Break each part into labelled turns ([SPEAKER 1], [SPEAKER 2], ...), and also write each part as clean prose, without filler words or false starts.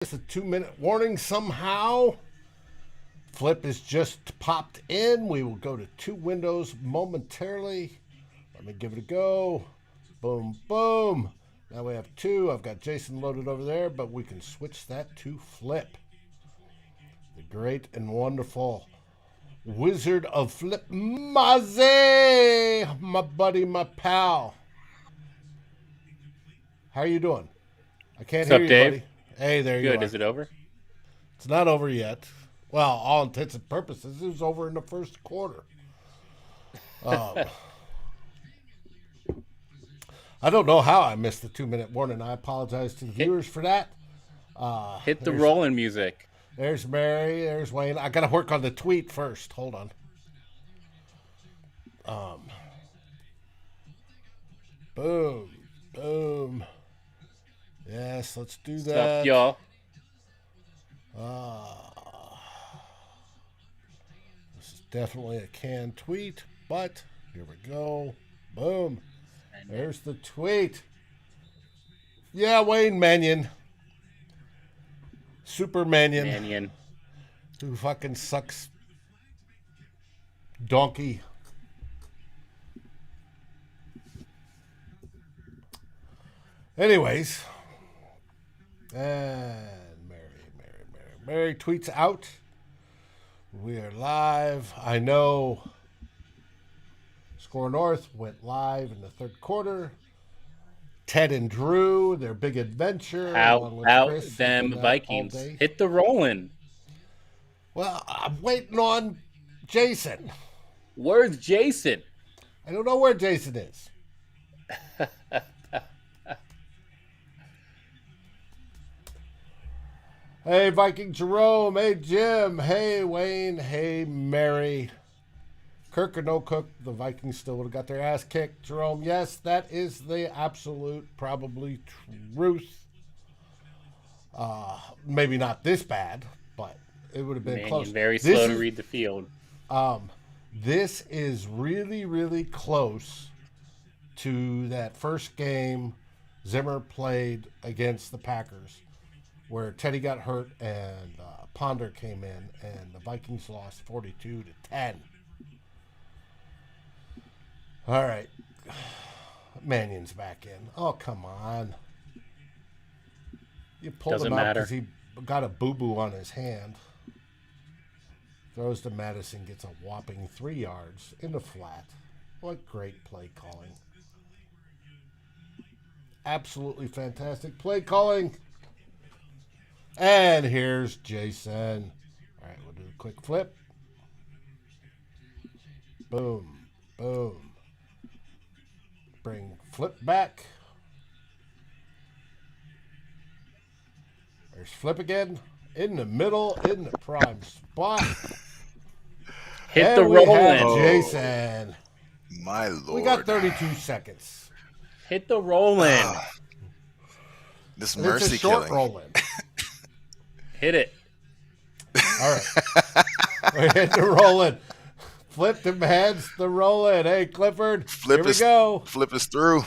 [SPEAKER 1] It's a 2-minute warning somehow. Flip is just popped in. We will go to two windows momentarily. Let me give it a go. Boom, boom. Now we have two. I've got Jason loaded over there, but we can switch that to Flip. The great and wonderful Wizard of Flip Maze, my buddy, my pal. How are you doing? I can't
[SPEAKER 2] What's
[SPEAKER 1] hear
[SPEAKER 2] up,
[SPEAKER 1] you,
[SPEAKER 2] Dave?
[SPEAKER 1] buddy. Hey, there you
[SPEAKER 2] Good.
[SPEAKER 1] are.
[SPEAKER 2] Is it over?
[SPEAKER 1] It's not over yet. Well, all intents and purposes, it was over in the first quarter. Um, I don't know how I missed the 2-minute warning. I apologize to the
[SPEAKER 2] Hit
[SPEAKER 1] viewers for that.
[SPEAKER 2] hit the
[SPEAKER 1] There's
[SPEAKER 2] rolling music.
[SPEAKER 1] there's Mary. There's Wayne. I got to work on the tweet first. Hold on. Boom, boom. Yes, let's do
[SPEAKER 2] What's up,
[SPEAKER 1] that.
[SPEAKER 2] y'all?
[SPEAKER 1] This is definitely a canned tweet, but here we go. Boom. There's the tweet. Yeah, Wayne Mannion. Super Mannion.
[SPEAKER 2] Mannion.
[SPEAKER 1] Who fucking sucks donkey. Anyways, and Mary tweets out. We are live. I know Score North went live in the third quarter. Ted and Drew, their big adventure,
[SPEAKER 2] How
[SPEAKER 1] along with
[SPEAKER 2] about
[SPEAKER 1] Chris, have been
[SPEAKER 2] them
[SPEAKER 1] that all
[SPEAKER 2] Vikings?
[SPEAKER 1] day.
[SPEAKER 2] Hit the rolling.
[SPEAKER 1] Well, I'm waiting on Jason.
[SPEAKER 2] Where's Jason?
[SPEAKER 1] I don't know where Jason is. Hey, Viking Jerome. Hey, Jim. Hey, Wayne. Hey, Mary. Kirk or no Cook, the Vikings still would have got their ass kicked. Jerome, yes, that is the absolute, probably truth. Maybe not this bad, but it would have been
[SPEAKER 2] Mannion
[SPEAKER 1] close.
[SPEAKER 2] very
[SPEAKER 1] This
[SPEAKER 2] slow to
[SPEAKER 1] is
[SPEAKER 2] read the field.
[SPEAKER 1] this is really, really close to that first game Zimmer played against the Packers, where Teddy got hurt and Ponder came in, and the Vikings lost 42-10. All right, Mannion's back in. Oh, come on! You pulled him
[SPEAKER 2] Doesn't
[SPEAKER 1] out because
[SPEAKER 2] matter.
[SPEAKER 1] he got a boo boo on his hand. Throws to Madison, gets a whopping 3 yards in the flat. What great play calling! Absolutely fantastic play calling. And here's Jason. All right, we'll do a quick flip. Boom, boom. Bring flip back. There's flip again. In the middle, in the prime spot.
[SPEAKER 2] Hit the
[SPEAKER 1] And we have
[SPEAKER 2] rolling.
[SPEAKER 3] Oh,
[SPEAKER 1] Jason.
[SPEAKER 3] my
[SPEAKER 1] We got
[SPEAKER 3] lord.
[SPEAKER 1] 32 seconds.
[SPEAKER 2] Hit the rolling.
[SPEAKER 3] Ah, this
[SPEAKER 1] And it's a
[SPEAKER 3] mercy
[SPEAKER 1] short
[SPEAKER 3] killing.
[SPEAKER 1] roll in.
[SPEAKER 2] Hit it.
[SPEAKER 1] All right. We're hitting the roll in. Flip the heads, the roll in. Hey, Clifford, here
[SPEAKER 3] Flip
[SPEAKER 1] we
[SPEAKER 3] is
[SPEAKER 1] go.
[SPEAKER 3] flip is through.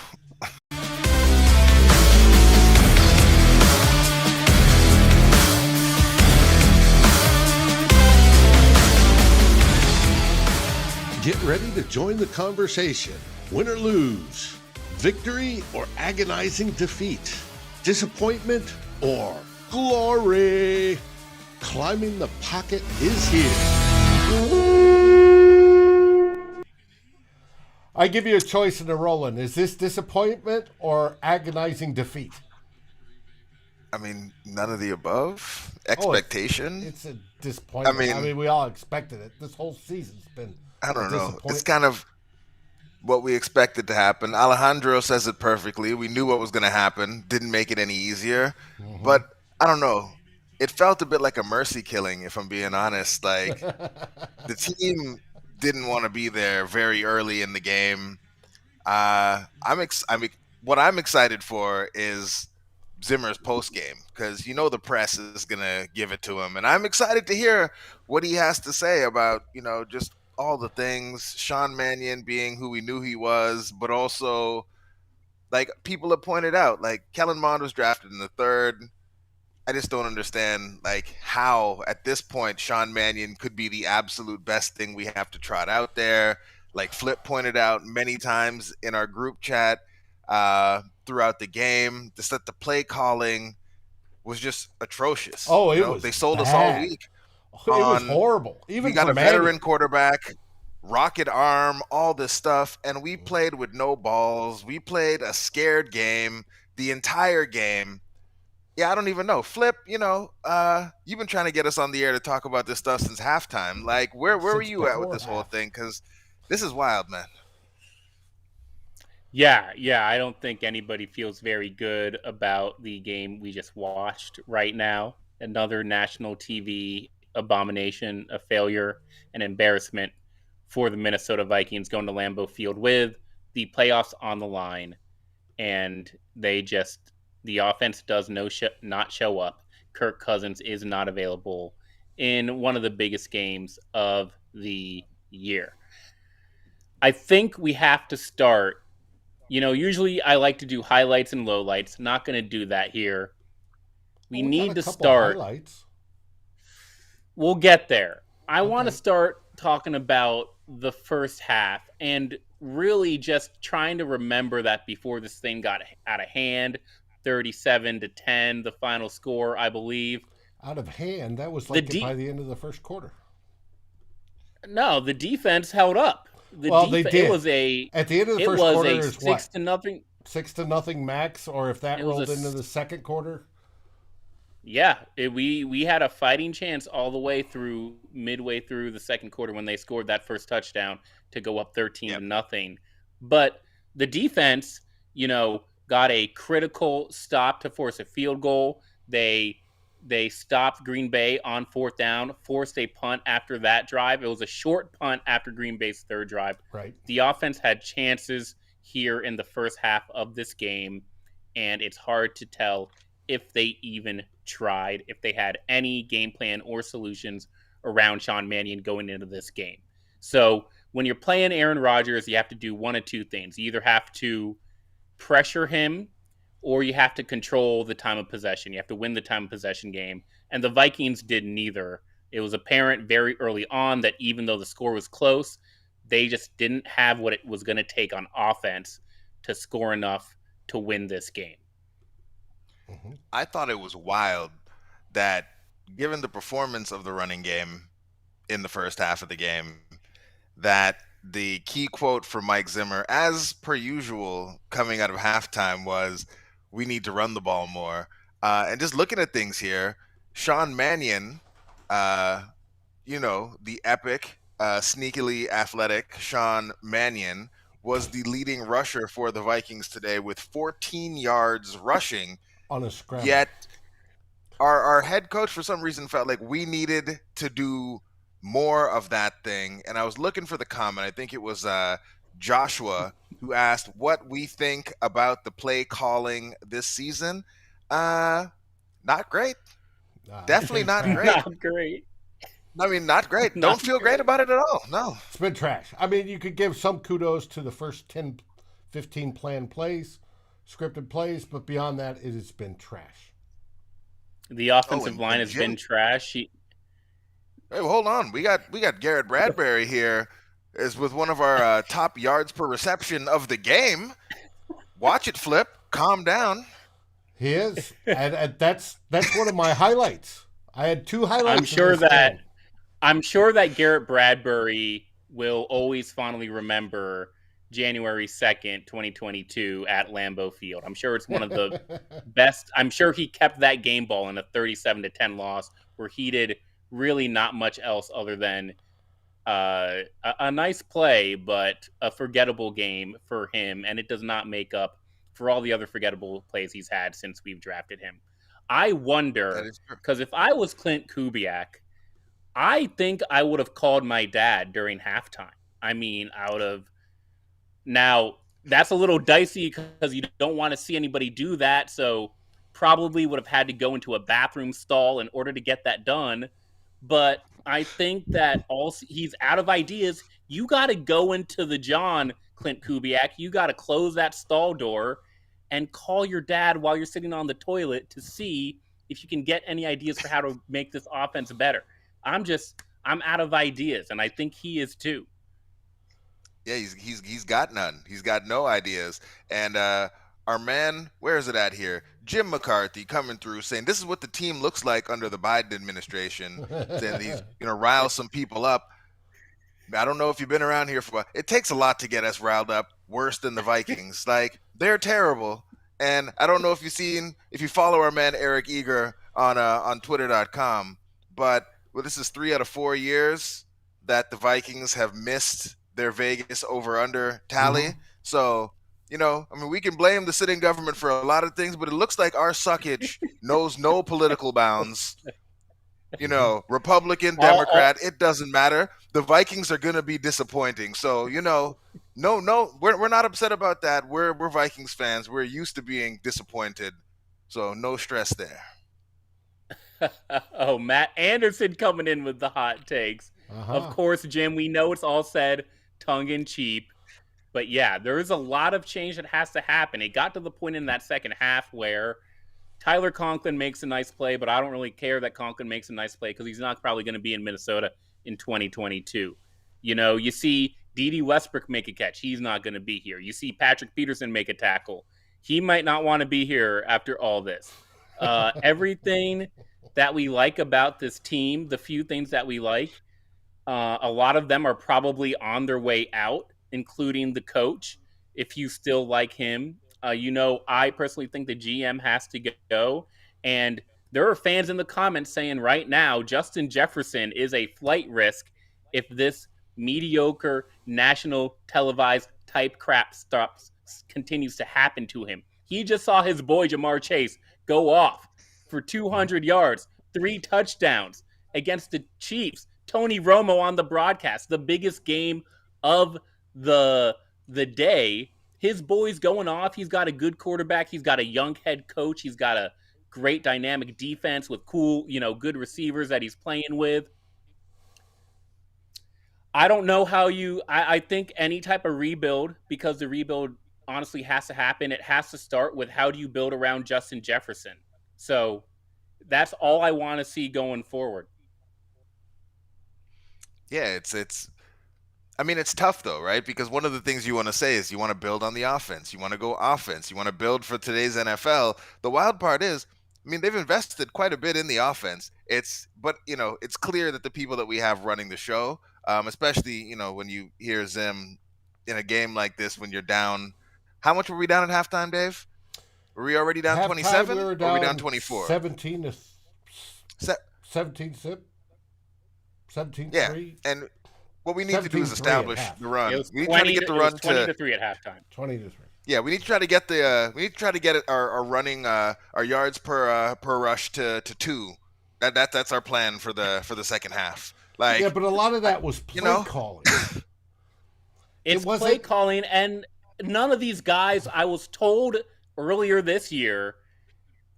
[SPEAKER 1] Get ready to join the conversation. Win or lose, victory or agonizing defeat, disappointment or glory. Climbing the pocket is here. I give you a choice in the rolling. Is this disappointment or agonizing defeat?
[SPEAKER 3] I mean, none of the above.
[SPEAKER 1] Oh,
[SPEAKER 3] Expectation.
[SPEAKER 1] it's a
[SPEAKER 3] I
[SPEAKER 1] disappointment. I
[SPEAKER 3] mean,
[SPEAKER 1] mean, we all expected it. This whole season's been
[SPEAKER 3] I
[SPEAKER 1] a
[SPEAKER 3] don't know. It's
[SPEAKER 1] disappointment.
[SPEAKER 3] kind of what we expected to happen. Alejandro says it perfectly. We knew what was going to happen. Didn't make it any easier. But I don't know. It felt a bit like a mercy killing, if I'm being honest. Like the team didn't want to be there very early in the game. What I'm excited for is Zimmer's post game because you know the press is gonna give it to him, and I'm excited to hear what he has to say about just all the things. Sean Mannion being who we knew he was, but also like people have pointed out, like Kellen Mond was drafted in the third. I just don't understand like how at this point Sean Mannion could be the absolute best thing we have to trot out there. Like Flip pointed out many times in our group chat throughout the game, just that the play calling was just atrocious.
[SPEAKER 1] Oh,
[SPEAKER 3] You
[SPEAKER 1] it
[SPEAKER 3] know,
[SPEAKER 1] was
[SPEAKER 3] they sold us all
[SPEAKER 1] bad.
[SPEAKER 3] week
[SPEAKER 1] It was
[SPEAKER 3] on
[SPEAKER 1] horrible,
[SPEAKER 3] we
[SPEAKER 1] even
[SPEAKER 3] got
[SPEAKER 1] for
[SPEAKER 3] a veteran
[SPEAKER 1] Mannion.
[SPEAKER 3] quarterback, rocket arm, all this stuff, and we played with no balls. We played a scared game the entire game. Yeah, I don't even know. Flip, you've been trying to get us on the air to talk about this stuff since halftime. Like, where were
[SPEAKER 1] Since
[SPEAKER 3] you at with
[SPEAKER 1] before
[SPEAKER 3] this whole
[SPEAKER 1] half.
[SPEAKER 3] thing? Because this is wild, man.
[SPEAKER 2] Yeah, I don't think anybody feels very good about the game we just watched right now. Another national TV abomination, a failure, an embarrassment for the Minnesota Vikings going to Lambeau Field with the playoffs on the line, and the offense does not show up. Kirk Cousins is not available in one of the biggest games of the year. I think we have to start. Usually I like to do highlights and lowlights. Not going to do that here. We
[SPEAKER 1] Well, we got
[SPEAKER 2] need
[SPEAKER 1] a
[SPEAKER 2] to
[SPEAKER 1] couple
[SPEAKER 2] start.
[SPEAKER 1] highlights.
[SPEAKER 2] We'll get there. I want to
[SPEAKER 1] Okay.
[SPEAKER 2] start talking about the first half and really just trying to remember that before this thing got out of hand, 37-10, the final score, I believe.
[SPEAKER 1] Out of hand, that was
[SPEAKER 2] The
[SPEAKER 1] like by
[SPEAKER 2] D
[SPEAKER 1] the end of the first quarter.
[SPEAKER 2] No, the defense held up.
[SPEAKER 1] Well, they
[SPEAKER 2] It
[SPEAKER 1] did.
[SPEAKER 2] was a
[SPEAKER 1] At the end of the
[SPEAKER 2] it
[SPEAKER 1] first
[SPEAKER 2] was a
[SPEAKER 1] quarter is
[SPEAKER 2] six
[SPEAKER 1] what?
[SPEAKER 2] to nothing.
[SPEAKER 1] 6-0 max, or if that
[SPEAKER 2] It was
[SPEAKER 1] rolled into the second quarter.
[SPEAKER 2] we had a fighting chance all the way through midway through the second quarter when they scored that first touchdown to go up 13 to
[SPEAKER 3] Yep.
[SPEAKER 2] nothing. But the defense, got a critical stop to force a field goal. They stopped Green Bay on fourth down, forced a punt after that drive. It was a short punt after Green Bay's third drive.
[SPEAKER 1] Right.
[SPEAKER 2] The offense had chances here in the first half of this game, and it's hard to tell if they even tried, if they had any game plan or solutions around Sean Mannion going into this game. So when you're playing Aaron Rodgers, you have to do one of two things. You either have to pressure him or you have to control the time of possession. You have to win the time of possession game. And the Vikings did neither. It was apparent very early on that even though the score was close, they just didn't have what it was going to take on offense to score enough to win this game.
[SPEAKER 1] Mm-hmm.
[SPEAKER 3] I thought it was wild that given the performance of the running game in the first half of the game, that the key quote from Mike Zimmer, as per usual, coming out of halftime was, "We need to run the ball more." And just looking at things here, Sean Mannion, uh, the epic, sneakily athletic Sean Mannion, was the leading rusher for the Vikings today with 14 yards rushing.
[SPEAKER 1] On a scramble.
[SPEAKER 3] Yet our head coach for some reason felt like we needed to do more of that thing. And I was looking for the comment. I think it was Joshua who asked what we think about the play calling this season. Not great.
[SPEAKER 1] It's
[SPEAKER 3] Definitely
[SPEAKER 1] been
[SPEAKER 3] not
[SPEAKER 1] trash.
[SPEAKER 3] great.
[SPEAKER 2] Not great.
[SPEAKER 3] I mean, not great.
[SPEAKER 2] Not
[SPEAKER 3] Don't feel great
[SPEAKER 2] great.
[SPEAKER 3] about it at all. No.
[SPEAKER 1] It's been trash. I mean, you could give some kudos to the first 10, 15 planned plays, scripted plays, but beyond that, it has been trash.
[SPEAKER 2] The offensive
[SPEAKER 3] and,
[SPEAKER 2] line
[SPEAKER 3] and
[SPEAKER 2] has
[SPEAKER 3] Jim,
[SPEAKER 2] been trash.
[SPEAKER 3] hey, well, hold on. We got Garrett Bradbury here is with one of our top yards per reception of the game. Watch it, Flip. Calm down.
[SPEAKER 1] He is, and that's one of my highlights. I had two highlights.
[SPEAKER 2] I'm sure
[SPEAKER 1] of this
[SPEAKER 2] that
[SPEAKER 1] game.
[SPEAKER 2] I'm sure that Garrett Bradbury will always fondly remember January 2nd, 2022 at Lambeau Field. I'm sure it's one of the best. I'm sure he kept that game ball in a 37-10 loss where he did really not much else other than a nice play, but a forgettable game for him. And it does not make up for all the other forgettable plays he's had since we've drafted him. I
[SPEAKER 3] That
[SPEAKER 2] wonder,
[SPEAKER 3] is true.
[SPEAKER 2] because if I was Clint Kubiak, I think I would have called my dad during halftime. I mean, I would have. Now, that's a little dicey because you don't want to see anybody do that. So, probably would have had to go into a bathroom stall in order to get that done. But I think that also he's out of ideas. You got to go into the John, Clint Kubiak. You got to close that stall door and call your dad while you're sitting on the toilet to see if you can get any ideas for how to make this offense better. I'm out of ideas, and I think he is too.
[SPEAKER 3] Yeah, he's got none. He's got no ideas. And our man, where is it at here? Jim McCarthy coming through saying this is what the team looks like under the Biden administration, saying that he's gonna rile some people up. I don't know if you've been around here for a while. It takes a lot to get us riled up, worse than the Vikings. Like, they're terrible. And I don't know if you follow our man Eric Eager on twitter.com, but well, this is 3 out of 4 years that the Vikings have missed their Vegas over under tally.
[SPEAKER 1] Mhm.
[SPEAKER 3] So, I mean, we can blame the sitting government for a lot of things, but it looks like our suckage knows no political bounds. Republican,
[SPEAKER 2] All
[SPEAKER 3] Democrat, it doesn't matter. The Vikings are going to be disappointing. So, no, we're not upset about that. We're Vikings fans. We're used to being disappointed. So, no stress there.
[SPEAKER 2] Oh, Matt Anderson coming in with the hot takes. Of course, Jim, we know it's all said tongue in cheek. But yeah, there is a lot of change that has to happen. It got to the point in that second half where Tyler Conklin makes a nice play, but I don't really care that Conklin makes a nice play because he's not probably going to be in Minnesota in 2022. You see Dede Westbrook make a catch. He's not going to be here. You see Patrick Peterson make a tackle. He might not want to be here after all this. Everything that we like about this team, the few things that we like, a lot of them are probably on their way out, including the coach. If you still like him, I personally think the GM has to go. And there are fans in the comments saying right now Justin Jefferson is a flight risk if this mediocre national televised type crap continues to happen to him. He just saw his boy Jamar Chase go off for 200 yards, 3 touchdowns against the Chiefs. Tony Romo on the broadcast, the biggest game of the day. His boy's going off. He's got a good quarterback. He's got a young head coach. He's got a great dynamic defense with cool, good receivers that he's playing with. I don't know how I think any type of rebuild, because the rebuild honestly has to happen. It has to start with how do you build around Justin Jefferson. So that's all I want to see going forward.
[SPEAKER 3] Yeah, I mean, it's tough though, right? Because one of the things you want to say is you want to build on the offense. You want to go offense. You want to build for today's NFL. The wild part is, I mean, they've invested quite a bit in the offense. But it's clear that the people that we have running the show, especially, when you hear Zim in a game like this, when you're down, how much were we down at halftime, Dave? Were we already down 27
[SPEAKER 1] we were
[SPEAKER 3] or were we down
[SPEAKER 1] down
[SPEAKER 3] 24?
[SPEAKER 1] 17 to
[SPEAKER 3] Se-
[SPEAKER 1] 17 zip. 17
[SPEAKER 3] yeah,
[SPEAKER 1] 3.
[SPEAKER 3] and what we need to do is
[SPEAKER 1] 17-3 at
[SPEAKER 3] establish
[SPEAKER 1] half.
[SPEAKER 3] the run.
[SPEAKER 2] It was
[SPEAKER 3] We need
[SPEAKER 2] 20
[SPEAKER 3] to try to get the
[SPEAKER 2] it
[SPEAKER 3] run
[SPEAKER 2] was 20 to 3 at halftime.
[SPEAKER 1] 20 to 3.
[SPEAKER 3] Yeah, we need to try to get our running our yards per rush to 2. That's our plan for the second half. Like,
[SPEAKER 1] Yeah, but a lot of that was play calling.
[SPEAKER 2] It's play calling, and none of these guys, I was told earlier this year,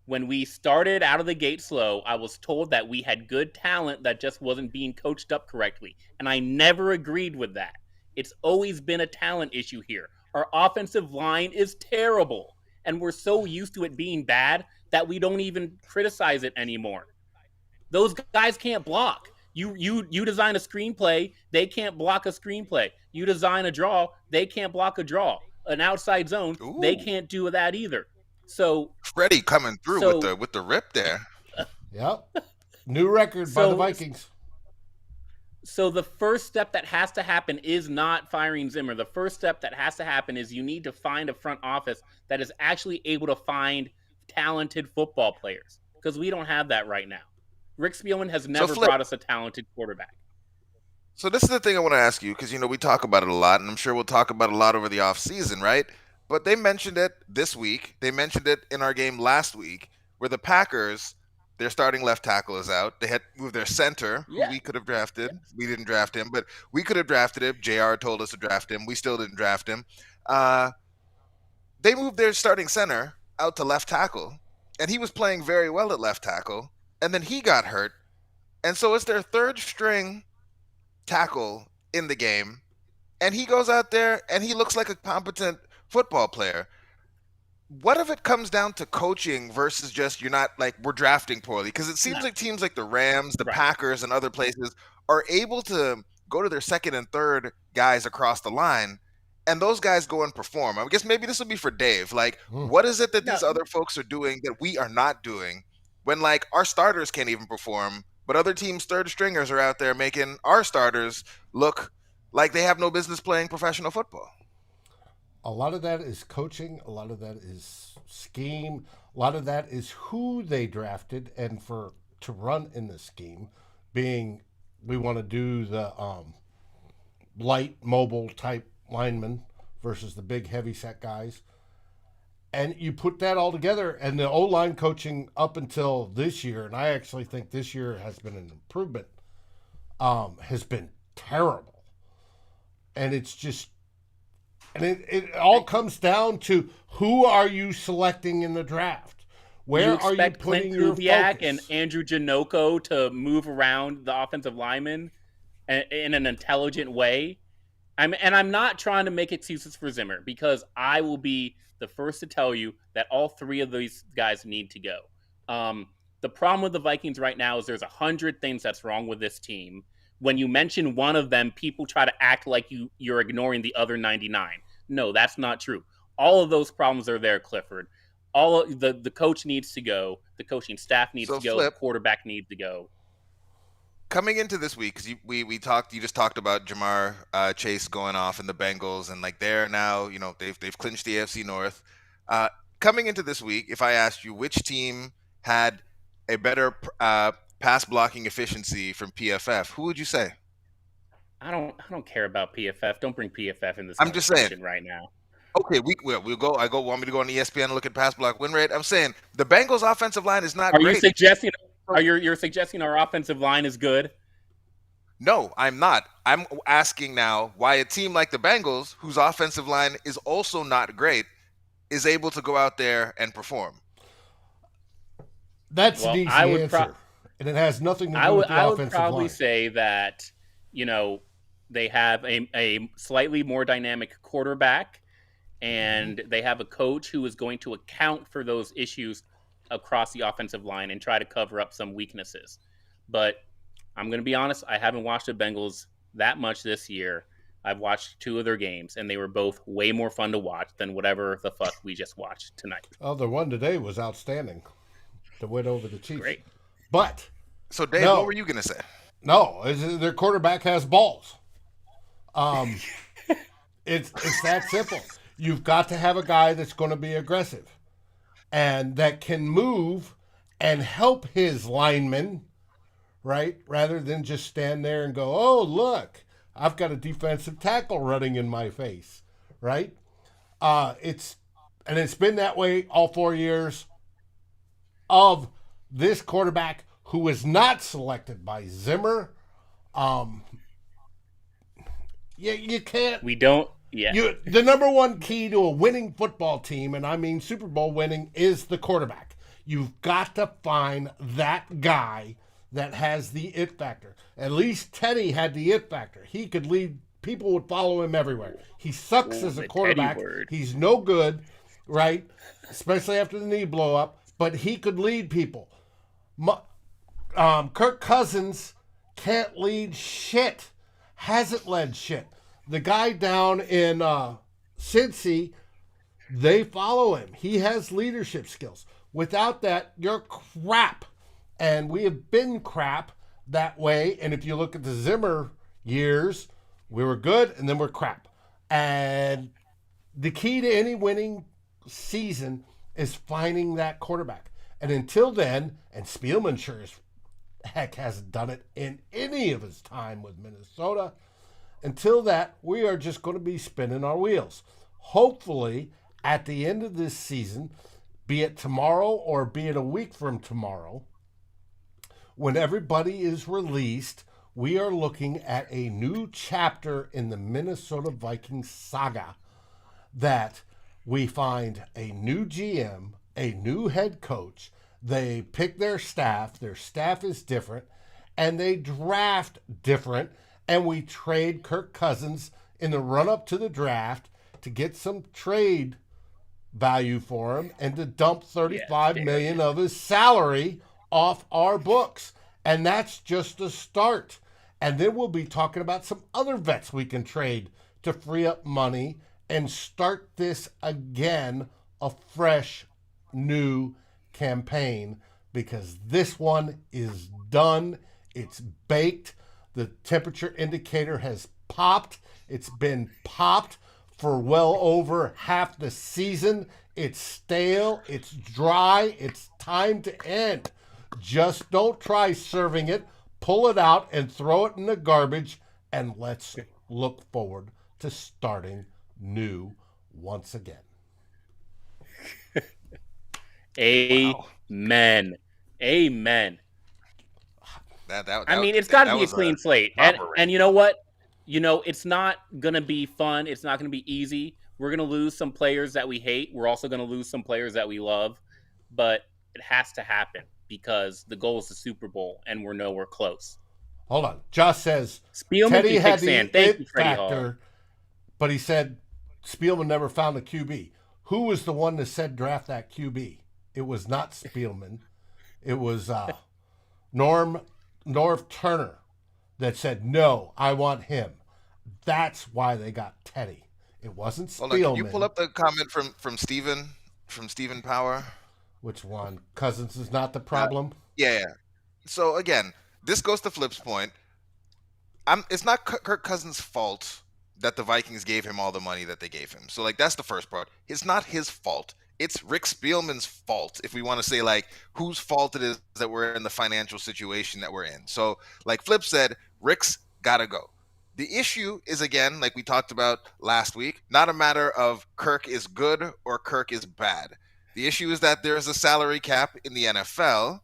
[SPEAKER 2] when we started out of the gate slow, I was told that we had good talent that just wasn't being coached up correctly. And I never agreed with that. It's always been a talent issue here. Our offensive line is terrible. And we're so used to it being bad that we don't even criticize it anymore. Those guys can't block. You design a screenplay, they can't block a screenplay. You design a draw, they can't block a draw. An outside zone, they can't do that either. So
[SPEAKER 3] Freddie coming through with the rip there.
[SPEAKER 1] Yep. New record by the Vikings.
[SPEAKER 2] So the first step that has to happen is not firing Zimmer. The first step that has to happen is you need to find a front office that is actually able to find talented football players, because we don't have that right now. Rick Spielman has never brought us a talented quarterback.
[SPEAKER 3] So this is the thing I want to ask you, because we talk about it a lot, and I'm sure we'll talk about it a lot over the offseason, right? But they mentioned it this week. They mentioned it in our game last week, where the Packers, their starting left tackle is out. They had moved their center, who we could have drafted. Yes. We didn't draft him, but we could have drafted him. JR told us to draft him. We still didn't draft him. They moved their starting center out to left tackle, and he was playing very well at left tackle, and then he got hurt. And so it's their third string tackle in the game, and he goes out there and he looks like a competent football player. what if it comes down to coaching versus just you're not like we're drafting poorly? Because it
[SPEAKER 2] No,
[SPEAKER 3] seems like teams like the Rams, the
[SPEAKER 2] right.
[SPEAKER 3] Packers, and other places are able to go to their second and third guys across the line, and those guys go and perform. I guess maybe this will be for Dave. Like,
[SPEAKER 1] Hmm.
[SPEAKER 3] what is it that
[SPEAKER 2] No,
[SPEAKER 3] these other folks are doing that we are not doing when like our starters can't even perform, but other teams' third stringers are out there making our starters look like they have no business playing professional football?
[SPEAKER 1] A lot of that is coaching. A lot of that is scheme. A lot of that is who they drafted and for to run in the scheme. Being we want to do the light mobile type linemen versus the big heavy set guys. And you put that all together, and the O line coaching up until this year, and I actually think this year has been an improvement, has been terrible. And it's just, and it all comes down to who are you selecting in the draft?
[SPEAKER 2] you
[SPEAKER 1] Where are you
[SPEAKER 2] expect Clint
[SPEAKER 1] putting your
[SPEAKER 2] Kubiak and
[SPEAKER 1] focus?
[SPEAKER 2] Andrew Janoko to move around the offensive linemen in an intelligent way. I'm not trying to make excuses for Zimmer because I will be the first to tell you that all three of these guys need to go. Um, the problem with the Vikings right now is there's 100 things that's wrong with this team. When you mention one of them, people try to act like you're ignoring the other 99. No, that's not true. All of those problems are there, Clifford. All of the coach needs to go. The coaching staff needs
[SPEAKER 3] So
[SPEAKER 2] to go. The
[SPEAKER 3] Flip,
[SPEAKER 2] quarterback needs to go.
[SPEAKER 3] coming into this week, because we talked, you just talked about Jamar Chase going off in the Bengals, and like they're now, they've clinched the AFC North. Coming into this week, if I asked you which team had a better pass blocking efficiency from PFF, who would you say?
[SPEAKER 2] I don't care about PFF. Don't bring PFF in this
[SPEAKER 3] I'm just saying.
[SPEAKER 2] conversation right now.
[SPEAKER 3] Okay, we'll go. Want me to go on ESPN and look at pass block win rate? I'm saying the Bengals offensive line is not
[SPEAKER 2] Are you
[SPEAKER 3] great.
[SPEAKER 2] suggesting? You're suggesting our offensive line is good?
[SPEAKER 3] No, I'm not. I'm asking now why a team like the Bengals, whose offensive line is also not great, is able to go out there and perform.
[SPEAKER 1] That's an
[SPEAKER 2] Well, I
[SPEAKER 1] easy
[SPEAKER 2] would
[SPEAKER 1] answer, and it has nothing to do with the
[SPEAKER 2] I would
[SPEAKER 1] offensive
[SPEAKER 2] probably
[SPEAKER 1] line.
[SPEAKER 2] say that you know they have a slightly more dynamic quarterback, and they have a coach who is going to account for those issues across the offensive line and try to cover up some weaknesses. But I'm going to be honest, I haven't watched the Bengals that much this year. I've watched two of their games, and they were both way more fun to watch than whatever the fuck we just watched tonight.
[SPEAKER 1] Oh, the one today was outstanding. The win over the Chiefs,
[SPEAKER 2] Great.
[SPEAKER 1] but
[SPEAKER 3] So, Dave, what were
[SPEAKER 1] no,
[SPEAKER 3] you going to say?
[SPEAKER 1] no, their quarterback has balls. Um, it's that simple. You've got to have a guy that's going to be aggressive and that can move and help his linemen, right? Rather than just stand there and go, "Oh, look, I've got a defensive tackle running in my face," right? It's been that way all 4 years of this quarterback who was not selected by Zimmer. Um, you can't.
[SPEAKER 2] We don't. Yeah.
[SPEAKER 1] The number one key to a winning football team, and I mean Super Bowl winning, is the quarterback. You've got to find that guy that has the it factor. At least Teddy had the it factor. He could lead. People would follow him everywhere. He sucks
[SPEAKER 2] Ooh,
[SPEAKER 1] as a
[SPEAKER 2] the
[SPEAKER 1] quarterback.
[SPEAKER 2] Teddy word.
[SPEAKER 1] He's no good, right? Especially after the knee blow up. But he could lead people. Kirk Cousins can't lead shit. Hasn't led shit. The guy down in Cincy, they follow him. He has leadership skills. Without that, you're crap. And we have been crap that way. And if you look at the Zimmer years, we were good and then we're crap. And the key to any winning season is finding that quarterback. And until then, and Spielman sure as heck hasn't done it in any of his time with Minnesota. Until that, we are just going to be spinning our wheels. Hopefully, at the end of this season, be it tomorrow or be it a week from tomorrow, when everybody is released, we are looking at a new chapter in the Minnesota Vikings saga that we find a new GM, a new head coach. They pick their staff is different, and they draft different, and we trade Kirk Cousins in the run up to the draft to get some trade value for him and to dump
[SPEAKER 2] Yeah,
[SPEAKER 1] 35
[SPEAKER 2] fair.
[SPEAKER 1] million of his salary off our books. And that's just a start. And then we'll be talking about some other vets we can trade to free up money and start this again, a fresh new campaign, because this one is done. It's baked. The temperature indicator has popped. It's been popped for well over half the season. It's stale. It's dry. It's time to end. Just don't try serving it. Pull it out and throw it in the garbage, and let's look forward to starting new once again.
[SPEAKER 2] Amen. Amen. I mean, it's got to be a clean slate. And you know what? It's not going to be fun. It's not going to be easy. We're going to lose some players that we hate. We're also going to lose some players that we love. But it has to happen because the goal is the Super Bowl, and we're nowhere close.
[SPEAKER 1] Hold on. Josh says
[SPEAKER 2] Spielman
[SPEAKER 1] Teddy had the
[SPEAKER 2] Thank you,
[SPEAKER 1] it
[SPEAKER 2] Freddie
[SPEAKER 1] factor,
[SPEAKER 2] Hall.
[SPEAKER 1] but he said Spielman never found a QB. Who was the one that said draft that QB? It was not Spielman. It was Norv Turner that said, no, I want him. That's why they got Teddy. It wasn't Spielman.
[SPEAKER 3] Hold on, can you pull up the comment from Stephen Power?
[SPEAKER 1] Which one? Cousins is not the problem?
[SPEAKER 3] Yeah. So again, this goes to Flip's point. It's not Kirk Cousins' fault that the Vikings gave him all the money that they gave him. So that's the first part. It's not his fault. It's Rick Spielman's fault, if we want to say whose fault it is that we're in the financial situation that we're in. So Flip said, Rick's got to go. The issue is, again, like we talked about last week, not a matter of Kirk is good or Kirk is bad. The issue is that there's a salary cap in the NFL,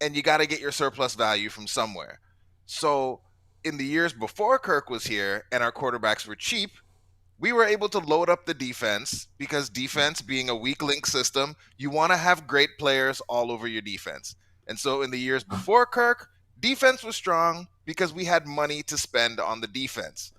[SPEAKER 3] and you got to get your surplus value from somewhere. So in the years before Kirk was here and our quarterbacks were cheap, we were able to load up the defense because defense being a weak link system, you want to have great players all over your defense. And so in the years before Kirk, defense was strong because we had money to spend on the defense.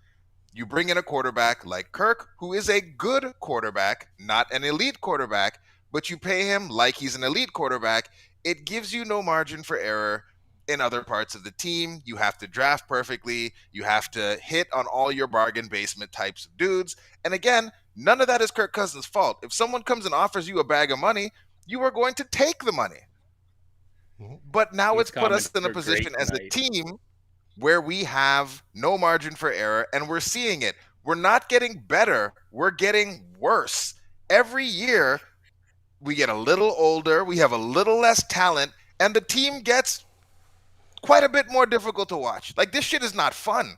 [SPEAKER 3] You bring in a quarterback like Kirk, who is a good quarterback, not an elite quarterback, but you pay him like he's an elite quarterback. It gives you no margin for error in other parts of the team. You have to draft perfectly. You have to hit on all your bargain basement types of dudes. And again, none of that is Kirk Cousins' fault. If someone comes and offers you a bag of money, you are going to take the money. But now it's put us in a position as a team where we have no margin for error, and we're seeing it. We're not getting better. We're getting worse. Every year, we get a little older, we have a little less talent, and the team gets quite a bit more difficult to watch. This shit is not fun.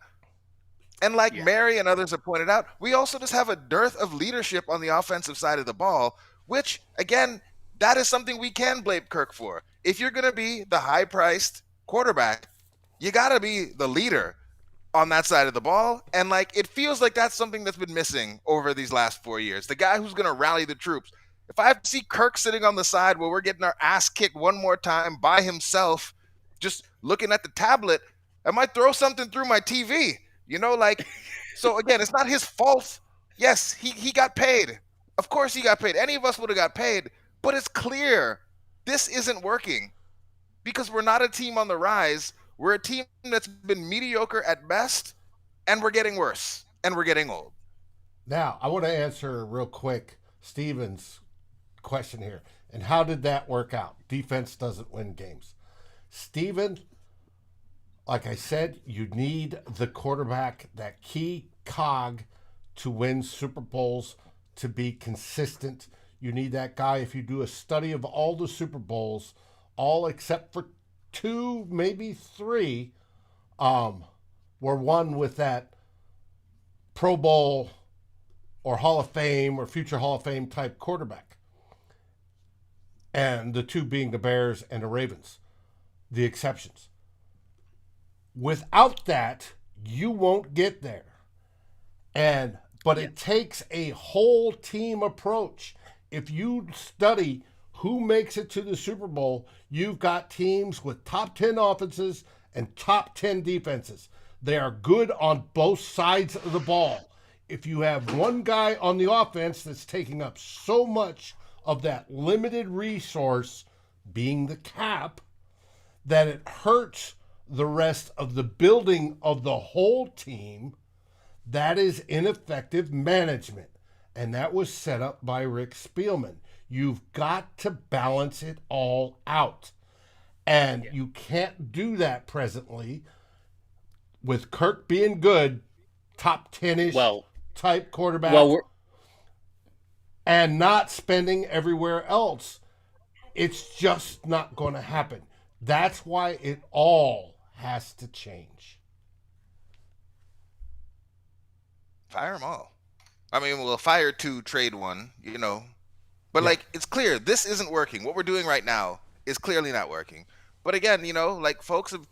[SPEAKER 3] And Mary and others have pointed out, we also just have a dearth of leadership on the offensive side of the ball, which, again, that is something we can blame Kirk for. If you're going to be the high-priced quarterback, you got to be the leader on that side of the ball. And it feels like that's something that's been missing over these last 4 years. The guy who's going to rally the troops. If I have to see Kirk sitting on the side where we're getting our ass kicked one more time by himself, just looking at the tablet, I might throw something through my TV. So again, it's not his fault. Yes, he got paid. Of course he got paid. Any of us would have got paid. But it's clear this isn't working because we're not a team on the rise. We're a team that's been mediocre at best, and we're getting worse, and we're getting old.
[SPEAKER 1] Now, I want to answer real quick Steven's question here. And how did that work out? Defense doesn't win games. Steven, like I said, you need the quarterback, that key cog to win Super Bowls, to be consistent. You need that guy. If you do a study of all the Super Bowls, all except for 2, maybe 3, were won with that Pro Bowl or Hall of Fame or future Hall of Fame type quarterback. And the 2 being the Bears and the Ravens, the exceptions. Without that, you won't get there. But it takes a whole team approach. If you study who makes it to the Super Bowl, you've got teams with top 10 offenses and top 10 defenses. They are good on both sides of the ball. if you have one guy on the offense that's taking up so much of that limited resource, being the cap, that it hurts the rest of the building of the whole team, that is ineffective management. And that was set up by Rick Spielman. You've got to balance it all out. And you can't do that presently with Kirk being good, top 10-ish type quarterback, and not spending everywhere else. It's just not going to happen. That's why it all has to change.
[SPEAKER 3] Fire them all. I mean, we'll fire 2, trade 1, But, like, it's clear this isn't working. What we're doing right now is clearly not working. But again, like, folks have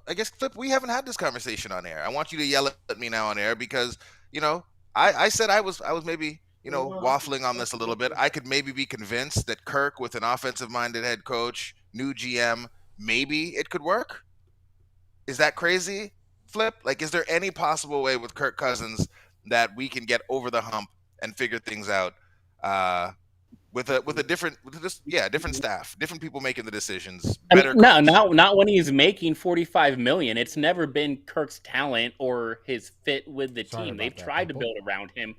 [SPEAKER 3] I guess, Flip, we haven't had this conversation on air. I want you to yell at me now on air because, I said I was maybe, waffling on this a little bit. I could maybe be convinced that Kirk, with an offensive-minded head coach, new GM, maybe it could work. Is that crazy, Flip? Like, is there any possible way with Kirk Cousins that we can get over the hump and figure things out with a different staff, different people making the decisions?
[SPEAKER 2] Not when he's making $45 million. It's never been Kirk's talent or his fit with the team. They've tried to build around him,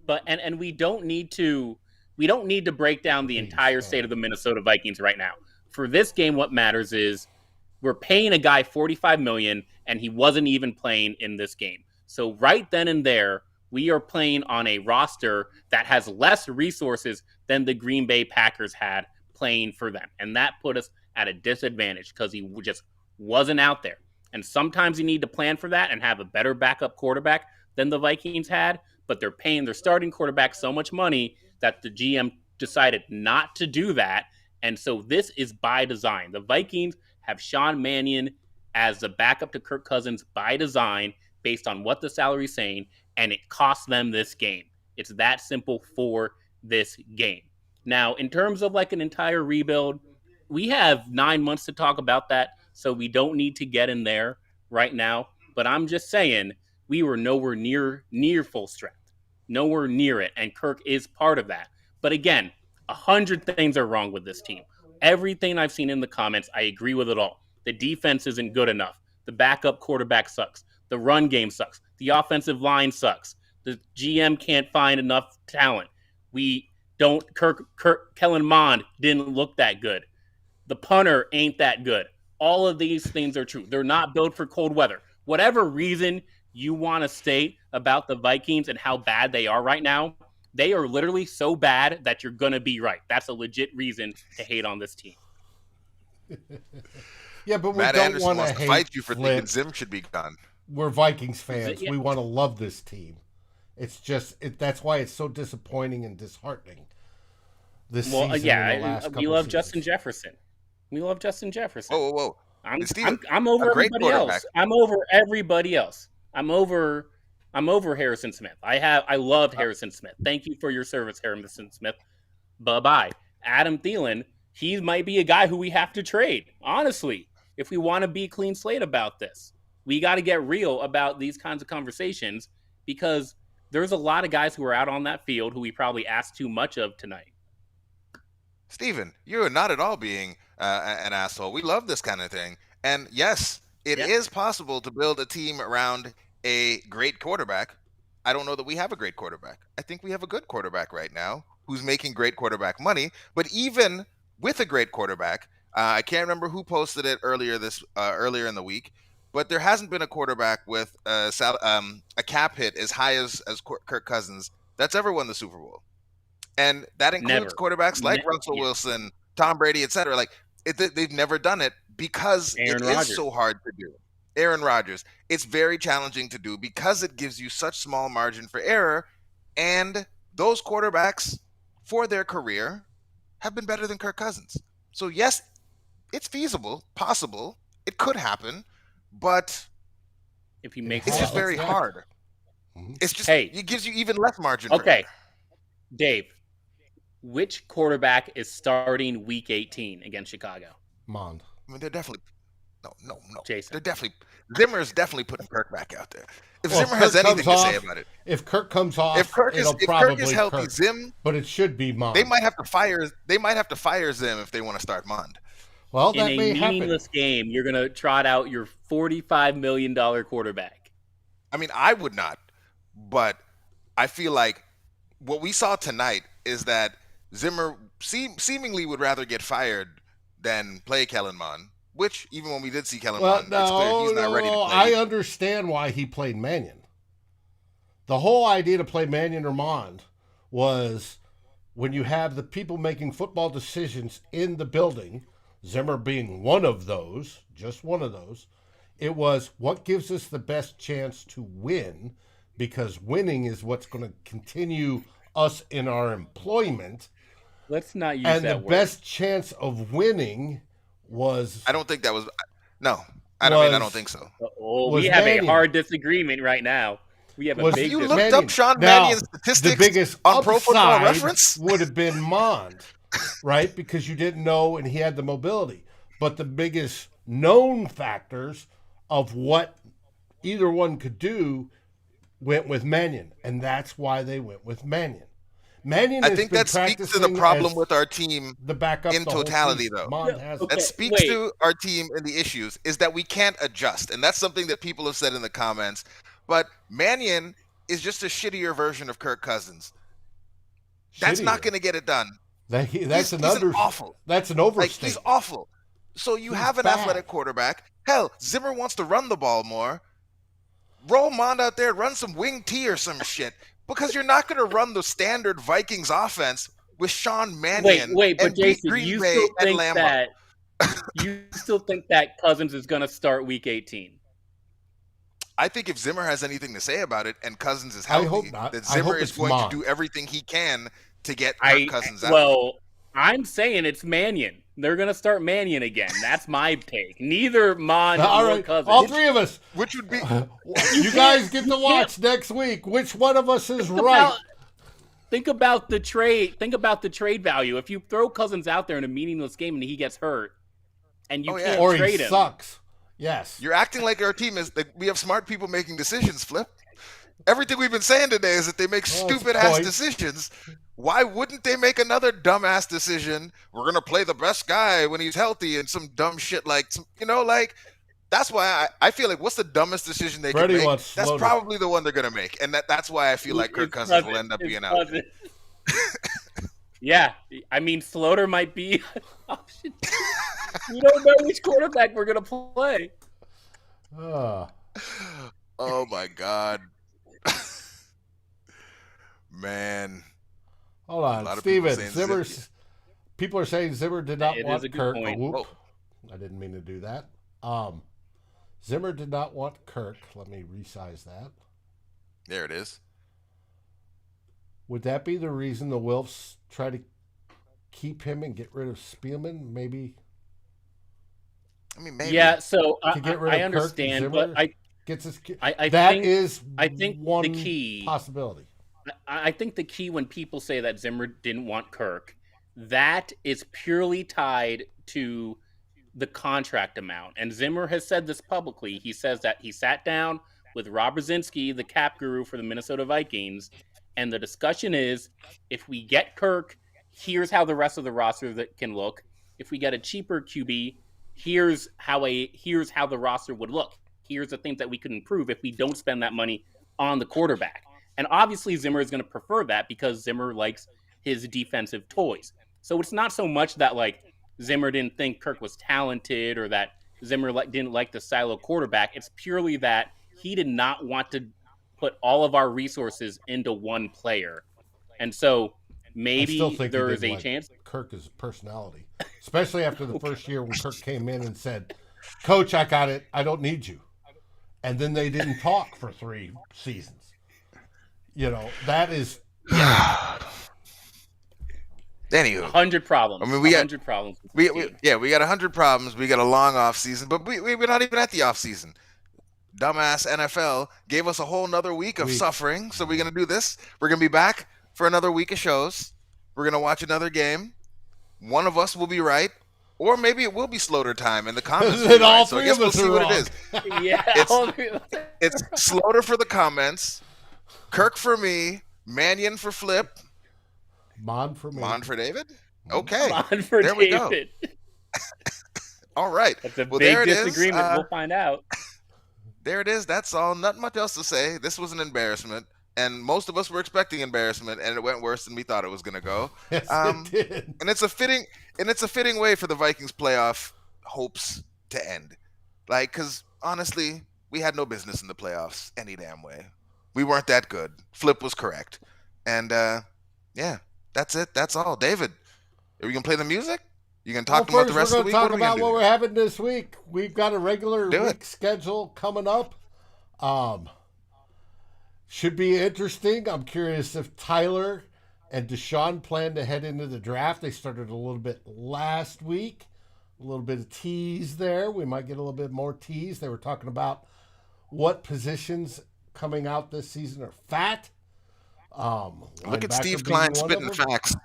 [SPEAKER 2] but and we don't need to break down the entire state of the Minnesota Vikings right now. For this game, what matters is we're paying a guy $45 million, and he wasn't even playing in this game. So right then and there, we are playing on a roster that has less resources than the Green Bay Packers had playing for them. And that put us at a disadvantage because he just wasn't out there. And sometimes you need to plan for that and have a better backup quarterback than the Vikings had, but they're paying their starting quarterback so much money that the GM decided not to do that. And so this is by design. The Vikings have Sean Mannion as the backup to Kirk Cousins by design based on what the salary is saying, and it costs them this game. It's that simple for this game. Now, in terms of like an entire rebuild, we have 9 months to talk about that, so we don't need to get in there right now. But I'm just saying, we were nowhere near full strength. Nowhere near it, and Kirk is part of that. But again, 100 things are wrong with this team. Everything I've seen in the comments, I agree with it all. The defense isn't good enough. The backup quarterback sucks. The run game sucks. The offensive line sucks. The GM can't find enough talent. Kellen Mond didn't look that good. The punter ain't that good. All of these things are true. They're not built for cold weather. Whatever reason you want to state about the Vikings and how bad they are right now, they are literally so bad that you're going to be right. That's a legit reason to hate on this team.
[SPEAKER 1] Yeah, but we
[SPEAKER 3] Matt
[SPEAKER 1] don't
[SPEAKER 3] Anderson
[SPEAKER 1] want
[SPEAKER 3] to fight you for thinking Zim should be gone.
[SPEAKER 1] We're Vikings fans. We want to love this team. It's just that's why it's so disappointing and disheartening. We
[SPEAKER 2] love Justin Jefferson. We love Justin Jefferson.
[SPEAKER 3] Whoa.
[SPEAKER 2] I'm over everybody else. I'm over everybody else. I'm over Harrison Smith. I loved Harrison Smith. Thank you for your service, Harrison Smith. Bye-bye. Adam Thielen, he might be a guy who we have to trade, honestly, if we want to be clean slate about this. We got to get real about these kinds of conversations because there's a lot of guys who are out on that field who we probably asked too much of tonight.
[SPEAKER 3] Steven, you're not at all being an asshole. We love this kind of thing. And yes, it is possible to build a team around a great quarterback. I don't know that we have a great quarterback. I think we have a good quarterback right now who's making great quarterback money. But even with a great quarterback, I can't remember who posted it earlier in the week, but there hasn't been a quarterback with a cap hit as high as Kirk Cousins that's ever won the Super Bowl. And that includes quarterbacks like Russell Wilson, Tom Brady, etc. Like they've never done it because it is so hard to do. Aaron Rodgers. It's very challenging to do because it gives you such small margin for error. And those quarterbacks for their career have been better than Kirk Cousins. So yes, it's feasible, possible. It could happen, but
[SPEAKER 2] if you make
[SPEAKER 3] it's just very hard. It's just it gives you even less margin.
[SPEAKER 2] Okay, Dave, which quarterback is starting Week 18 against Chicago?
[SPEAKER 1] Mond.
[SPEAKER 3] I mean, they're definitely no.
[SPEAKER 2] Jason.
[SPEAKER 3] Zimmer's definitely putting Kirk back out there. If
[SPEAKER 1] Well,
[SPEAKER 3] Zimmer has
[SPEAKER 1] Kirk
[SPEAKER 3] anything
[SPEAKER 1] comes
[SPEAKER 3] to say
[SPEAKER 1] off-
[SPEAKER 3] about it,
[SPEAKER 1] If Kirk comes off,
[SPEAKER 3] if Kirk
[SPEAKER 1] it'll
[SPEAKER 3] is
[SPEAKER 1] probably
[SPEAKER 3] healthy,
[SPEAKER 1] Kirk.
[SPEAKER 3] Zim,
[SPEAKER 1] But it should be Mond.
[SPEAKER 3] they might have to fire Zim if they want to start Mond.
[SPEAKER 1] Well,
[SPEAKER 2] In
[SPEAKER 1] that
[SPEAKER 2] a
[SPEAKER 1] may happen.
[SPEAKER 2] meaningless game, you're going to trot out your $45 million quarterback.
[SPEAKER 3] I mean, I would not, but I feel like what we saw tonight is that Zimmer seemingly would rather get fired than play Kellen Mond, which even when we did see Kellen
[SPEAKER 1] Well,
[SPEAKER 3] Mond, it's clear he's not ready to play.
[SPEAKER 1] I understand why he played Mannion. The whole idea to play Mannion or Mond was when you have the people making football decisions in the building, Zimmer being one of those, just one of those, it was what gives us the best chance to win, because winning is what's going to continue us in our employment.
[SPEAKER 2] Let's not use
[SPEAKER 1] And
[SPEAKER 2] that
[SPEAKER 1] the
[SPEAKER 2] word.
[SPEAKER 1] best chance of winning was...
[SPEAKER 3] I don't think that was... No, I don't think so.
[SPEAKER 2] We have
[SPEAKER 1] Mannion.
[SPEAKER 2] a hard disagreement right now. We have a
[SPEAKER 1] Was-
[SPEAKER 2] big
[SPEAKER 3] You
[SPEAKER 2] disagreement.
[SPEAKER 3] looked up Sean
[SPEAKER 1] Now,
[SPEAKER 3] Mannion's statistics
[SPEAKER 1] the biggest
[SPEAKER 3] on Pro Football
[SPEAKER 1] upside
[SPEAKER 3] Reference?
[SPEAKER 1] would have been Mond, right? Because you didn't know, and he had the mobility. But the biggest known factors of what either one could do went with Mannion, and that's why they went with Mannion. Mannion
[SPEAKER 3] I
[SPEAKER 1] has
[SPEAKER 3] think
[SPEAKER 1] been
[SPEAKER 3] that speaks to the
[SPEAKER 1] practicing
[SPEAKER 3] problem
[SPEAKER 1] as
[SPEAKER 3] with our team
[SPEAKER 1] the backup
[SPEAKER 3] in
[SPEAKER 1] the whole
[SPEAKER 3] totality,
[SPEAKER 1] season.
[SPEAKER 3] though.
[SPEAKER 1] Mond
[SPEAKER 2] Yeah,
[SPEAKER 1] has
[SPEAKER 2] okay.
[SPEAKER 3] That speaks
[SPEAKER 2] wait.
[SPEAKER 3] to our team and the issues is that we can't adjust. And that's something that people have said in the comments. But Mannion is just a shittier version of Kirk Cousins. That's not
[SPEAKER 1] shittier.
[SPEAKER 3] going to get it done.
[SPEAKER 1] He's
[SPEAKER 3] awful.
[SPEAKER 1] That's an
[SPEAKER 3] Like,
[SPEAKER 1] overstatement.
[SPEAKER 3] he's awful. So you
[SPEAKER 1] He's
[SPEAKER 3] have an
[SPEAKER 1] bad.
[SPEAKER 3] athletic quarterback. Hell, Zimmer wants to run the ball more. Roll Mond out there, run some wing T or some shit. Because you're not going to run the standard Vikings offense with Sean Mannion
[SPEAKER 2] Wait, but
[SPEAKER 3] and beat
[SPEAKER 2] Jason,
[SPEAKER 3] Green
[SPEAKER 2] you
[SPEAKER 3] Bay
[SPEAKER 2] still
[SPEAKER 3] at
[SPEAKER 2] think
[SPEAKER 3] Lambeau.
[SPEAKER 2] that you still think that Cousins is going to start Week 18?
[SPEAKER 3] I think if Zimmer has anything to say about it and Cousins is
[SPEAKER 1] I
[SPEAKER 3] healthy,
[SPEAKER 1] hope not.
[SPEAKER 3] that
[SPEAKER 1] I
[SPEAKER 3] Zimmer
[SPEAKER 1] hope
[SPEAKER 3] is
[SPEAKER 1] it's
[SPEAKER 3] going
[SPEAKER 1] Mond.
[SPEAKER 3] to do everything he can to get Kirk Cousins out.
[SPEAKER 2] Well, I'm saying it's Mannion. They're going to start Mannion again. That's my take. Neither Mond
[SPEAKER 1] All
[SPEAKER 2] nor
[SPEAKER 1] right,
[SPEAKER 2] Cousins.
[SPEAKER 1] all three of us.
[SPEAKER 3] Which would be
[SPEAKER 1] You guys get to watch next week. Which one of us is right?
[SPEAKER 2] Think about the trade. Think about the trade value. If you throw Cousins out there in a meaningless game and he gets hurt, and you can't
[SPEAKER 1] Or
[SPEAKER 2] trade
[SPEAKER 1] he
[SPEAKER 2] him,
[SPEAKER 1] sucks. Yes.
[SPEAKER 3] you're acting like our team is that we have smart people making decisions, Flip. Everything we've been saying today is that they make
[SPEAKER 1] Well, that's
[SPEAKER 3] stupid ass
[SPEAKER 1] point.
[SPEAKER 3] decisions. Why wouldn't they make another dumbass decision? We're gonna play the best guy when he's healthy and some dumb shit like that's why I feel like what's the dumbest decision they
[SPEAKER 1] Freddie
[SPEAKER 3] can make?
[SPEAKER 1] wants
[SPEAKER 3] That's
[SPEAKER 1] Slaughter.
[SPEAKER 3] probably the one they're gonna make, and that's why I feel like Kirk
[SPEAKER 2] It's
[SPEAKER 3] Cousins will end up
[SPEAKER 2] It's
[SPEAKER 3] being out.
[SPEAKER 2] Cousins. Yeah, I mean Slaughter might be an option. We don't know which quarterback we're gonna play.
[SPEAKER 1] Ah.
[SPEAKER 3] Oh my god, man!
[SPEAKER 1] Hold
[SPEAKER 3] A
[SPEAKER 1] on,
[SPEAKER 3] lot of people
[SPEAKER 1] Steven.
[SPEAKER 3] saying
[SPEAKER 1] Zimmer's. People are saying Zimmer did not
[SPEAKER 2] It is
[SPEAKER 1] want
[SPEAKER 2] a good
[SPEAKER 1] Kirk.
[SPEAKER 2] point.
[SPEAKER 1] Whoop.
[SPEAKER 3] Whoa.
[SPEAKER 1] I didn't mean to do that. Zimmer did not want Kirk. Let me resize that.
[SPEAKER 3] There it is.
[SPEAKER 1] Would that be the reason the Wilfs try to keep him and get rid of Spielman? Maybe
[SPEAKER 3] I mean, maybe.
[SPEAKER 2] Yeah, so
[SPEAKER 1] to get rid
[SPEAKER 2] I
[SPEAKER 1] of
[SPEAKER 2] understand,
[SPEAKER 1] Kirk, Zimmer
[SPEAKER 2] but
[SPEAKER 1] gets his.
[SPEAKER 2] I
[SPEAKER 1] That
[SPEAKER 2] think
[SPEAKER 1] is
[SPEAKER 2] I think the
[SPEAKER 1] one
[SPEAKER 2] key-
[SPEAKER 1] possibility.
[SPEAKER 2] I think the key when people say that Zimmer didn't want Kirk, that is purely tied to the contract amount. And Zimmer has said this publicly. He says that he sat down with Rob Brzezinski, the cap guru for the Minnesota Vikings, and the discussion is, if we get Kirk, here's how the rest of the roster that can look. If we get a cheaper QB, here's how the roster would look. Here's the things that we could improve if we don't spend that money on the quarterback. And obviously Zimmer is going to prefer that because Zimmer likes his defensive toys. So it's not so much that like Zimmer didn't think Kirk was talented or that Zimmer didn't like the silo quarterback. It's purely that he did not want to put all of our resources into one player. And so maybe
[SPEAKER 1] I still think
[SPEAKER 2] there
[SPEAKER 1] he
[SPEAKER 2] is
[SPEAKER 1] didn't
[SPEAKER 2] a
[SPEAKER 1] like
[SPEAKER 2] chance.
[SPEAKER 1] Kirk's personality, especially after the first year when Kirk came in and said, "Coach, I got it. I don't need you," and then they didn't talk for 3 seasons. That is.
[SPEAKER 3] Anywho,
[SPEAKER 2] 100 problems.
[SPEAKER 3] I mean, we got-
[SPEAKER 2] 100 problems. with
[SPEAKER 3] we
[SPEAKER 2] this team.
[SPEAKER 3] got 100 problems. We got a long off season, but we're not even at the off season. Dumbass NFL gave us a whole nother week of suffering. So we're gonna do this. We're gonna be back for another week of shows. We're gonna watch another game. One of us will be right, Or maybe it will be Sloter time in the comments.
[SPEAKER 1] Then all
[SPEAKER 3] So I
[SPEAKER 1] three
[SPEAKER 3] guess
[SPEAKER 1] of
[SPEAKER 3] we'll
[SPEAKER 1] us
[SPEAKER 3] see
[SPEAKER 1] are
[SPEAKER 3] what
[SPEAKER 1] wrong.
[SPEAKER 3] it is.
[SPEAKER 2] Yeah.
[SPEAKER 3] It's Sloter for the comments, Kirk for me, Mannion for Flip,
[SPEAKER 1] Mon for me.
[SPEAKER 3] Mon for David. Okay,
[SPEAKER 2] Mon for
[SPEAKER 3] there we go.
[SPEAKER 2] David.
[SPEAKER 3] All right.
[SPEAKER 2] That's a
[SPEAKER 3] Well,
[SPEAKER 2] big
[SPEAKER 3] there it is.
[SPEAKER 2] disagreement. We'll find out.
[SPEAKER 3] There it is. That's all. Not much else to say. This was an embarrassment, and most of us were expecting embarrassment, and it went worse than we thought it was going to go.
[SPEAKER 1] Yes, it did.
[SPEAKER 3] And it's a fitting way for the Vikings playoff hopes to end. Like, because honestly, we had no business in the playoffs any damn way. We weren't that good. Flip was correct, and yeah, that's it. That's all. David, are we gonna play the music? You gonna talk about the rest of the week?
[SPEAKER 1] We're going to talk about what we're having this week. We've got a regular week schedule coming up. Should be interesting. I'm curious if Tyler and Deshaun plan to head into the draft. They started a little bit last week. A little bit of tease there. We might get a little bit more tease. They were talking about what positions coming out this season are fat.
[SPEAKER 3] Look at Steve Klein spitting facts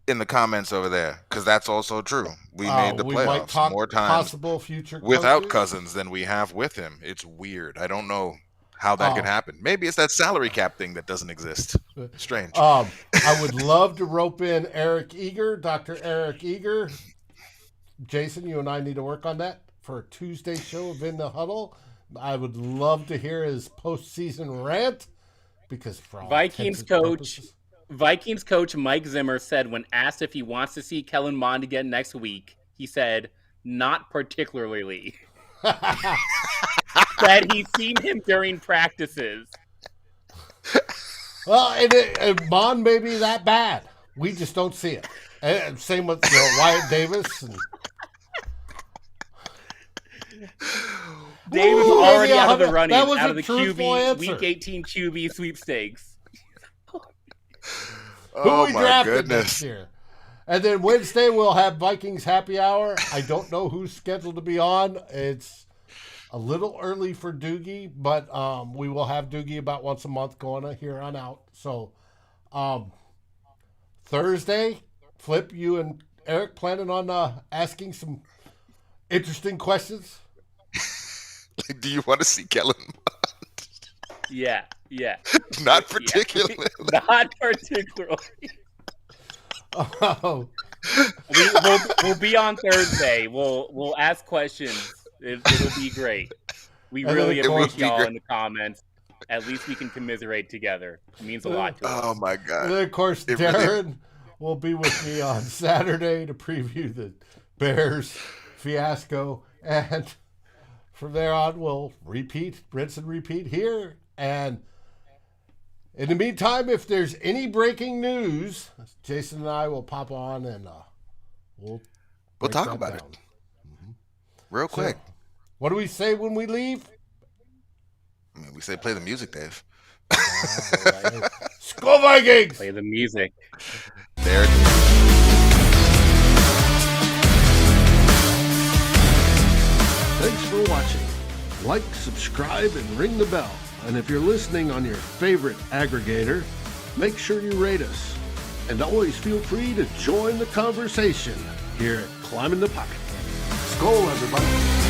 [SPEAKER 3] in the comments over there, because that's also true. We made the playoffs more times
[SPEAKER 1] possible future
[SPEAKER 3] without
[SPEAKER 1] coaches.
[SPEAKER 3] Cousins than we have with him. It's weird. I don't know how that could happen. Maybe it's that salary cap thing that doesn't exist. Strange.
[SPEAKER 1] I would love to rope in Eric Eager, Dr. Eric Eager. Jason, you and I need to work on that for a Tuesday show of In the Huddle. I would love to hear his postseason rant, because for all
[SPEAKER 2] Vikings coach Mike Zimmer said when asked if he wants to see Kellen Mond again next week, he said, "Not particularly." That he's seen him during practices.
[SPEAKER 1] Well, and Mond may be that bad. We just don't see it. And same with Wyatt Davis. And
[SPEAKER 2] Davis already out of the running,
[SPEAKER 1] that was
[SPEAKER 2] out
[SPEAKER 1] a
[SPEAKER 2] of the
[SPEAKER 1] truthful
[SPEAKER 2] QB
[SPEAKER 1] answer.
[SPEAKER 2] Week 18 QB sweepstakes.
[SPEAKER 1] Who we drafted next year. And then Wednesday we'll have Vikings happy hour. I don't know who's scheduled to be on. It's a little early for Doogie, but we will have Doogie about once a month going here on out. So Thursday, Flip, you and Eric planning on asking some interesting questions?
[SPEAKER 3] Do you want to see Kellen Mond?
[SPEAKER 2] Yeah.
[SPEAKER 3] Not particularly.
[SPEAKER 2] Not particularly.
[SPEAKER 1] Oh.
[SPEAKER 2] We'll be on Thursday. We'll ask questions. It'll be great. We really appreciate y'all in the comments. At least we can commiserate together. It means a lot to us.
[SPEAKER 3] Oh my God.
[SPEAKER 1] And then, of course, Darren will be with me on Saturday to preview the Bears fiasco. And from there on, we'll rinse and repeat here. And in the meantime, if there's any breaking news, Jason and I will pop on and we'll
[SPEAKER 3] talk about it. Mm-hmm. Real quick.
[SPEAKER 1] So, what do we say when we leave?
[SPEAKER 3] I mean, we say play the music, Dave.
[SPEAKER 1] Right. Skol Vikings!
[SPEAKER 2] Play the music.
[SPEAKER 3] There it is.
[SPEAKER 4] Thanks for watching. Like, subscribe, and ring the bell. And if you're listening on your favorite aggregator, make sure you rate us. And always feel free to join the conversation here at Climbing the Pocket. Skol, everybody.